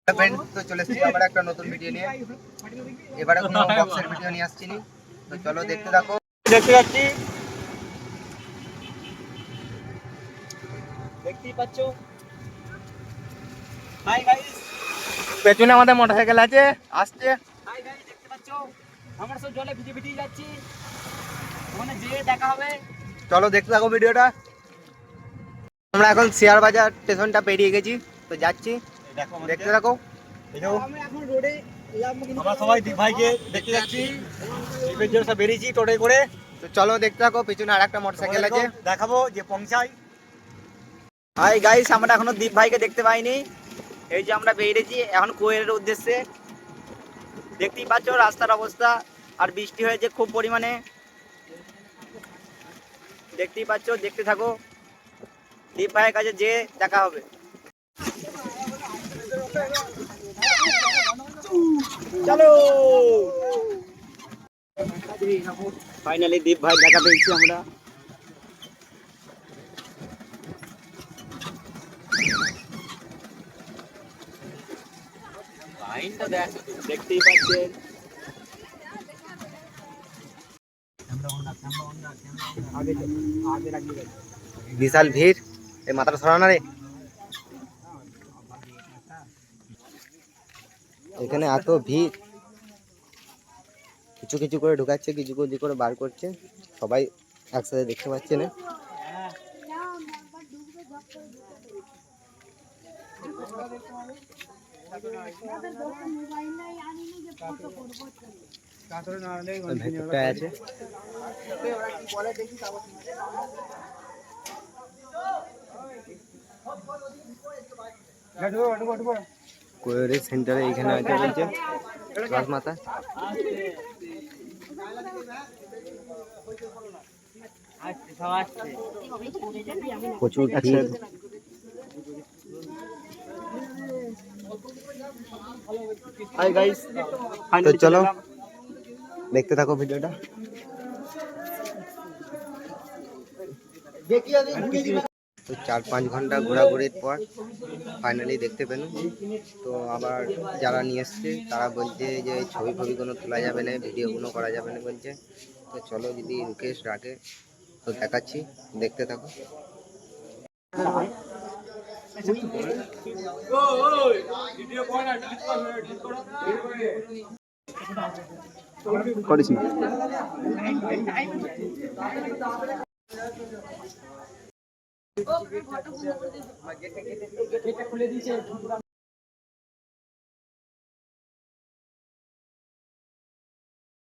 Friend, তো চলে এসেছি আবার একটা নতুন ভিডিও নিয়ে। এবারে কোনো বক্সের ভিডিও নিয়ে আসছি নি, তো চলো দেখতে থাকো। দেখতে যাচ্ছি, দেখতেই পাচ্ছ। হাই গাইস, পেছনে আমাদের মোটরসাইকেল আছে, আসছে। হাই গাইস, দেখতে পাচ্ছ আমরা সব জলে ভিজে ভিজে যাচ্ছি, ওখানে যেয়ে দেখা হবে। চলো দেখতে থাকো ভিডিওটা। আমরা এখন শেয়ার বাজার স্টেশনটা পেরিয়ে গেছি, তো যাচ্ছি, দেখতে থাকো। আমরা সবাই দীপ ভাইকে দেখতে যাচ্ছি, দীপের জন্য সব বেরিয়েছি টোটোয় করে। তো চলো দেখতে থাকো, পিছনে আর একটা মোটরসাইকেল আছে, দেখাবো যে পৌঁছাই। হাই গাইস, আমরা এখনো দীপ ভাইকে দেখতে পাইনি। এই যে আমরা বেরিয়েছি এখন কোয়েলের উদ্দেশ্যে। দেখতেই পাচ্ছ রাস্তার অবস্থা, আর বৃষ্টি হয়েছে খুব পরিমাণে। দেখতেই পাচ্ছ, দেখতে থাকো, দীপ ভাইয়ের কাছে যে দেখা হবে। চলো, ফাইনালি দীপ ভাই দেখা পেয়েছি আমরা। দেখতেই পাচ্ছেন বিশাল ভিড়। এই মাথাটা সরানো রে, এখানে এত ভিড়, কিছু কিছু করে ঢুকাচ্ছে, কিছু কিছু করে বার করছে, সবাই একসাথে দেখতে পাচ্ছে না। ভেতরটায় আছে, কোয়েলের সেন্টারে এখানে আছে বলছে রাজমাতা। প্রচুর ভিড়। হাই গাইস, তো চলো দেখতে থাকো ভিডিওটা। তো 4-5 ঘন্টা ঘোরাঘুরির পর ফাইনালি দেখতে পেলাম। তো আবার যারা নিয়ে এসছে তারা বলছে যে ছবি ফবি কোনো তোলা যাবে না, ভিডিওগুলো করা যাবে না বলছে। তো চলো যদি রুকেশ ডাকে তো দেখাচ্ছি, দেখতে থাকো। করেছি খুলে দিয়েছে।